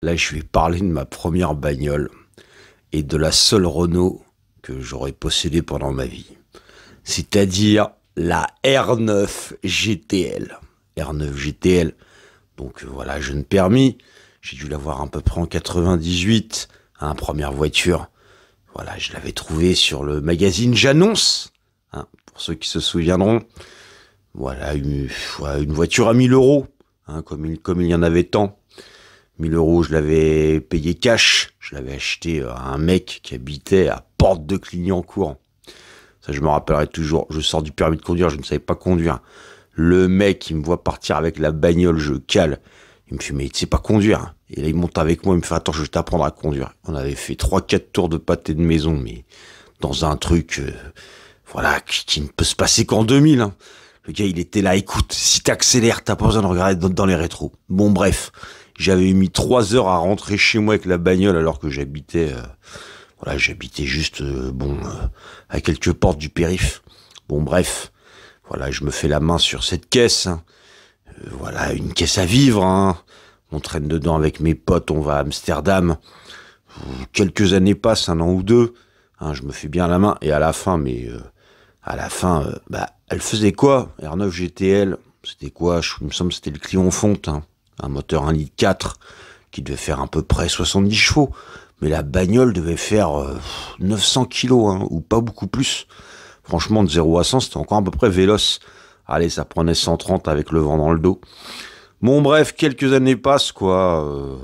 Là, je vais parler de ma première bagnole et de la seule Renault que j'aurais possédée pendant ma vie. C'est-à-dire la R9 GTL. R9 GTL. Donc voilà, jeune permis. J'ai dû l'avoir à peu près en 98, première voiture. Voilà, je l'avais trouvée sur le magazine J'annonce, pour ceux qui se souviendront. Voilà, une voiture à 1000 euros, comme il y en avait tant. 1000 euros, je l'avais payé cash. Je l'avais acheté à un mec qui habitait à Porte de Clignancourt. Ça, je me rappellerai toujours. Je sors du permis de conduire, je ne savais pas conduire. Le mec, il me voit partir avec la bagnole, je cale. Il me fait, mais tu sais pas conduire. Et là, il monte avec moi, il me fait, attends, je vais t'apprendre à conduire. On avait fait 3-4 tours de pâté de maison, mais dans un truc, voilà, qui ne peut se passer qu'en 2000. Le gars, il était là, écoute, si t'accélères, t'as pas besoin de regarder dans les rétros. Bon, bref, j'avais mis 3 heures à rentrer chez moi avec la bagnole alors que j'habitais, voilà, j'habitais juste, à quelques portes du périph'. Bon, bref, voilà, je me fais la main sur cette caisse. Voilà, une caisse à vivre. On traîne dedans avec mes potes, on va à Amsterdam. Quelques années passent, un an ou deux. Je me fais bien la main. Et à la fin, elle faisait quoi? R9 GTL, c'était quoi? Il me semble que c'était le Clion Fonte. Un moteur 1,4 litre qui devait faire à peu près 70 chevaux. Mais la bagnole devait faire 900 kilos, ou pas beaucoup plus. Franchement, de 0 à 100, c'était encore à peu près véloce. Allez, ça prenait 130 avec le vent dans le dos. Bon, bref, quelques années passent, quoi.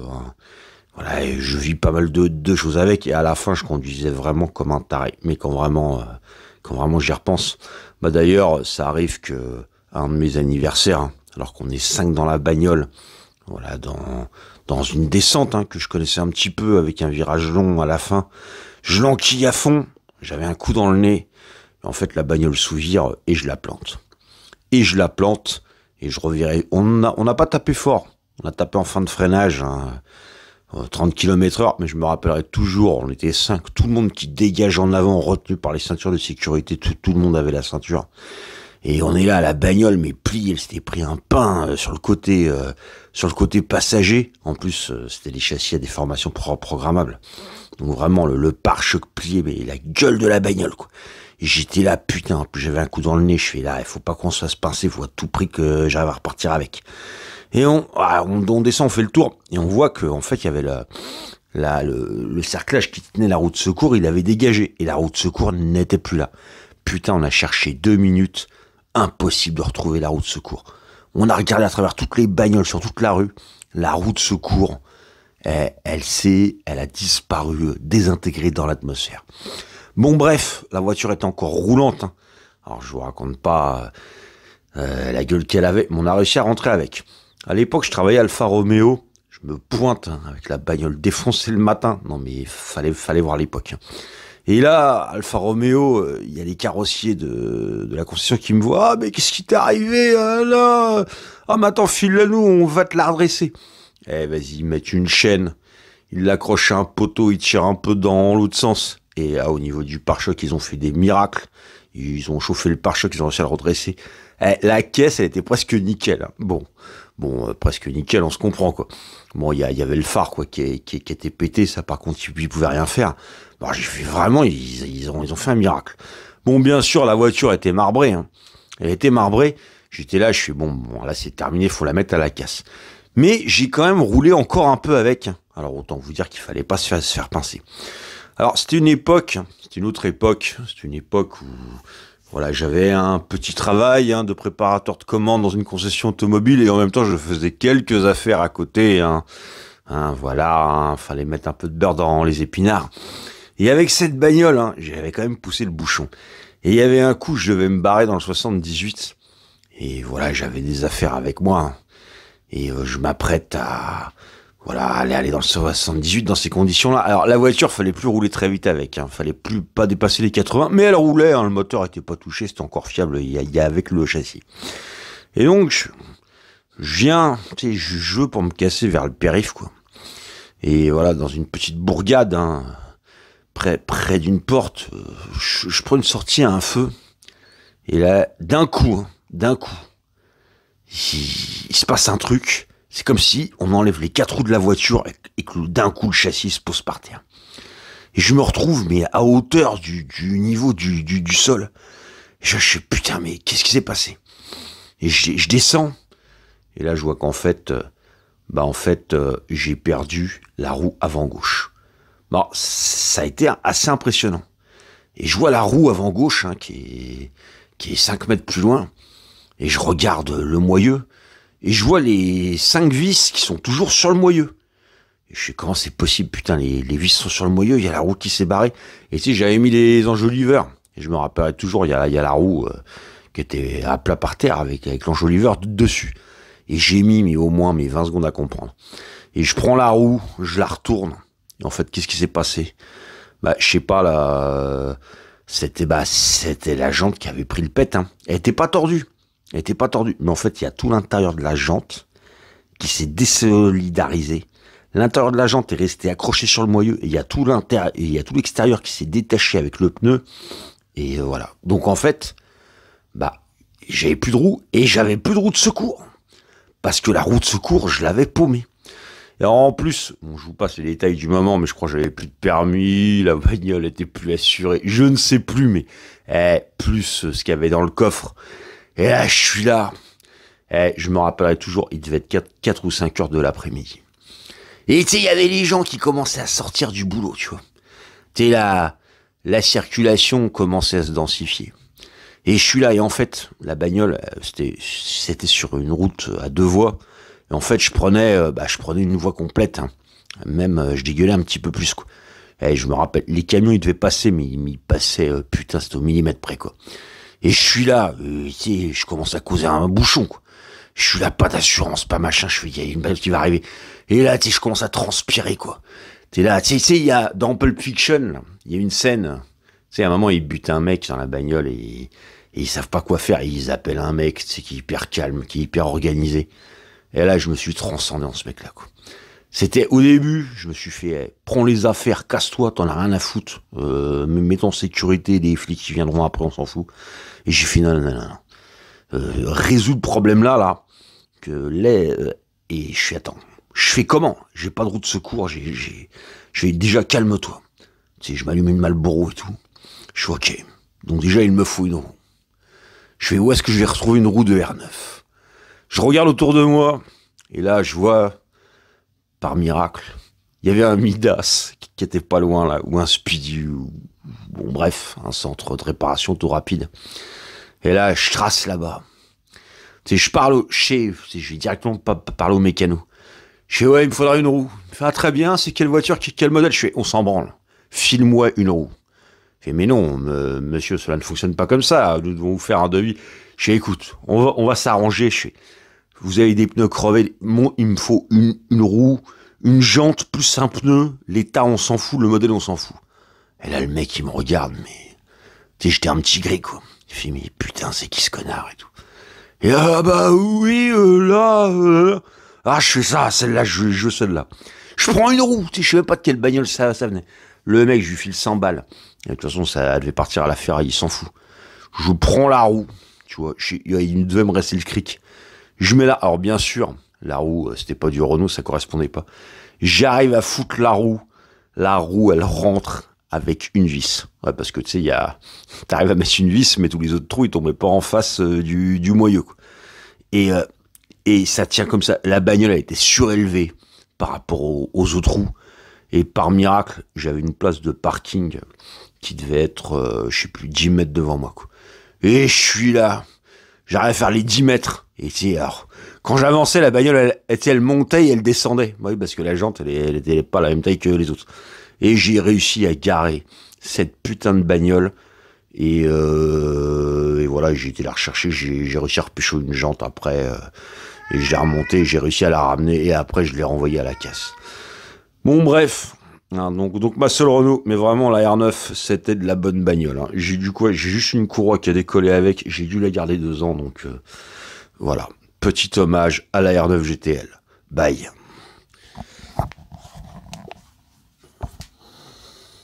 Voilà, et je vis pas mal de choses avec. Et à la fin, je conduisais vraiment comme un taré. Mais quand vraiment j'y repense. Bah d'ailleurs, ça arrive que un de mes anniversaires, alors qu'on est 5 dans la bagnole, voilà, dans une descente que je connaissais un petit peu, avec un virage long à la fin, je l'enquille à fond. J'avais un coup dans le nez. En fait, la bagnole sous-vire et je la plante. Et je revirais. On n'a pas tapé fort. On a tapé en fin de freinage, 30 km/h, mais je me rappellerai toujours, on était 5, tout le monde qui dégage en avant, retenu par les ceintures de sécurité, tout le monde avait la ceinture. Et on est là, la bagnole, mais pliée, elle s'était pris un pain sur le côté passager. En plus, c'était les châssis à déformation programmable. Donc vraiment, le pare-choc plié, mais la gueule de la bagnole, quoi. Et j'étais là, putain, en plus j'avais un coup dans le nez, je fais là, il faut pas qu'on se fasse pincer, faut à tout prix que j'arrive à repartir avec. Et on descend, on fait le tour, et on voit que en fait, il y avait le cerclage qui tenait la roue de secours, il avait dégagé, et la roue de secours n'était plus là. Putain, on a cherché 2 minutes, impossible de retrouver la roue de secours. On a regardé à travers toutes les bagnoles, sur toute la rue, la roue de secours, elle a disparu, désintégrée dans l'atmosphère. Bon, bref, la voiture est encore roulante. Alors, je vous raconte pas la gueule qu'elle avait, mais on a réussi à rentrer avec. À l'époque, je travaillais à Alfa Romeo. Je me pointe avec la bagnole défoncée le matin. Non, mais fallait voir l'époque. Et là, Alfa Romeo, il y a les carrossiers de la concession qui me voient. Ah, mais qu'est-ce qui t'est arrivé là? Ah, mais attends, file-la nous, on va te la redresser. Eh, vas-y, ils mettent une chaîne. Ils l'accrochent à un poteau, ils tirent un peu dans l'autre sens. Et au niveau du pare-choc, ils ont fait des miracles. Ils ont chauffé le pare-choc, ils ont réussi à le redresser. La caisse, elle était presque nickel. Bon, presque nickel, on se comprend, quoi. Bon, il y avait le phare, quoi, qui était pété. Ça, par contre, ils pouvaient rien faire. Bon, j'ai fait vraiment, ils ont fait un miracle. Bon, bien sûr, la voiture était marbrée. Elle était marbrée. J'étais là, je suis bon, là, c'est terminé, faut la mettre à la casse. Mais j'ai quand même roulé encore un peu avec. Alors, autant vous dire qu'il fallait pas se faire pincer. Alors, c'était une autre époque. C'était une époque où, voilà, j'avais un petit travail de préparateur de commandes dans une concession automobile et en même temps, je faisais quelques affaires à côté. Voilà, fallait mettre un peu de beurre dans les épinards. Et avec cette bagnole, j'avais quand même poussé le bouchon. Et il y avait un coup, je devais me barrer dans le 78. Et voilà, j'avais des affaires avec moi. Et je m'apprête à... Voilà, aller dans le 78 dans ces conditions-là. Alors, la voiture, fallait plus rouler très vite avec. Fallait pas dépasser les 80. Mais elle roulait, le moteur était pas touché, c'était encore fiable, il y a avec le châssis. Et donc, je viens, je veux pour me casser vers le périph', quoi. Et voilà, dans une petite bourgade, près d'une porte, je prends une sortie à un feu. Et là, d'un coup, il se passe un truc C'est comme si on enlève les 4 roues de la voiture et que d'un coup le châssis se pose par terre. Et je me retrouve, mais à hauteur du niveau du sol. Et je suis, putain, mais qu'est-ce qui s'est passé? Et je descends. Et là, je vois qu'en fait, j'ai perdu la roue avant gauche. Bon, ça a été assez impressionnant. Et je vois la roue avant gauche, hein, qui est 5 mètres plus loin. Et je regarde le moyeu. Et je vois les 5 vis qui sont toujours sur le moyeu. Et je sais comment c'est possible, putain, les vis sont sur le moyeu, il y a la roue qui s'est barrée. Et tu sais, j'avais mis les enjoliveurs. Et je me rappellerai toujours, il y a la roue qui était à plat par terre avec l'enjoliveur dessus. Et j'ai mis, mais au moins 20 secondes à comprendre. Et je prends la roue, je la retourne. Et en fait, qu'est-ce qui s'est passé? Bah, je sais pas, là, c'était la jante qui avait pris le pet, hein. Elle était pas tordue. Mais en fait, il y a tout l'intérieur de la jante qui s'est désolidarisé. L'intérieur de la jante est resté accroché sur le moyeu et il y a tout l'extérieur qui s'est détaché avec le pneu. Et voilà. Donc en fait, bah, j'avais plus de roue et j'avais plus de roue de secours. Parce que la roue de secours, je l'avais paumée. Et alors, en plus, bon, je vous passe les détails du moment, mais je crois que j'avais plus de permis, la bagnole était plus assurée, je ne sais plus, mais plus ce qu'il y avait dans le coffre. Et là, je suis là. Je me rappellerai toujours, il devait être 4 ou 5 heures de l'après-midi. Et tu sais, il y avait les gens qui commençaient à sortir du boulot, tu vois. Tu sais, la circulation commençait à se densifier. Et je suis là, et en fait, la bagnole, c'était sur une route à 2 voies. Et en fait, je prenais une voie complète, hein. Même, je dégueulais un petit peu plus, quoi. Et je me rappelle, les camions, ils devaient passer, mais ils passaient, putain, c'était au millimètre près, quoi. Et je suis là, tu sais, je commence à causer un bouchon, quoi. Je suis là, pas d'assurance, pas machin, je fais, il y a une balle qui va arriver. Et là, tu sais, je commence à transpirer, quoi. T'es là, tu sais, il y a, dans Pulp Fiction, il y a une scène, tu sais, à un moment, ils butent un mec dans la bagnole et ils savent pas quoi faire, et ils appellent un mec, tu sais, qui est hyper calme, qui est hyper organisé. Et là, je me suis transcendé en ce mec-là, quoi. C'était, au début, je me suis fait, prends les affaires, casse-toi, t'en as rien à foutre, mets en sécurité, les flics qui viendront après, on s'en fout. Et j'ai fait, non. Résous le problème là, et je suis, attends, je fais comment? J'ai pas de roue de secours, je fais, déjà, calme-toi. Tu sais, je m'allume une Marlboro et tout. Je fais, ok. Donc déjà, il me faut une roue. Je fais, où est-ce que je vais retrouver une roue de R9? Je regarde autour de moi, et là, je vois, par miracle, il y avait un Midas qui était pas loin, là, ou un Speedy, bon, bref, un centre de réparation tout rapide. Et là, je trace là-bas. Tu sais, je vais directement parler au mécano. Je fais, ouais, il me faudra une roue. Il me fait, ah, très bien, c'est quelle voiture, quel modèle? Je fais, on s'en branle. File-moi une roue. Il fait, mais non, monsieur, cela ne fonctionne pas comme ça. Nous devons vous faire un devis. Je fais, écoute, on va s'arranger. Je fais, vous avez des pneus crevés. Il me faut une roue, une jante plus un pneu. L'état, on s'en fout. Le modèle, on s'en fout. Et là, le mec, il me regarde, mais, tu sais, j'étais un petit gris, quoi. Il fait, mais putain, c'est qui ce connard et tout. Et ah bah oui, ah, je fais ça, celle-là, je veux celle-là. Je prends une roue, tu sais, je sais même pas de quelle bagnole ça venait. Le mec, je lui file 100 balles. Et de toute façon, ça devait partir à la ferraille, il s'en fout. Je prends la roue, tu vois, il devait me rester le cric. Je mets là, alors bien sûr, la roue, c'était pas du Renault, ça correspondait pas. J'arrive à foutre la roue, elle rentre avec une vis. Ouais, parce que tu sais, t'arrives à mettre une vis, mais tous les autres trous, ils tombaient pas en face du moyeu, quoi. Et ça tient comme ça. La bagnole a été surélevée par rapport aux autres roues. Et par miracle, j'avais une place de parking qui devait être, je sais plus, 10 mètres devant moi, quoi. Et je suis là. J'arrive à faire les 10 mètres. Et tu sais, alors, quand j'avançais, la bagnole, elle montait et elle descendait. Oui, parce que la jante, elle était pas la même taille que les autres. Et j'ai réussi à garer cette putain de bagnole. Et voilà, j'ai été la rechercher. J'ai réussi à repêcher une jante après. Et j'ai remonté, j'ai réussi à la ramener. Et après, je l'ai renvoyée à la casse. Bon, bref. Hein, donc ma seule Renault, mais vraiment la R9, c'était de la bonne bagnole. Hein. J'ai juste une courroie qui a décollé avec. J'ai dû la garder 2 ans. Donc voilà. Petit hommage à la R9 GTL. Bye.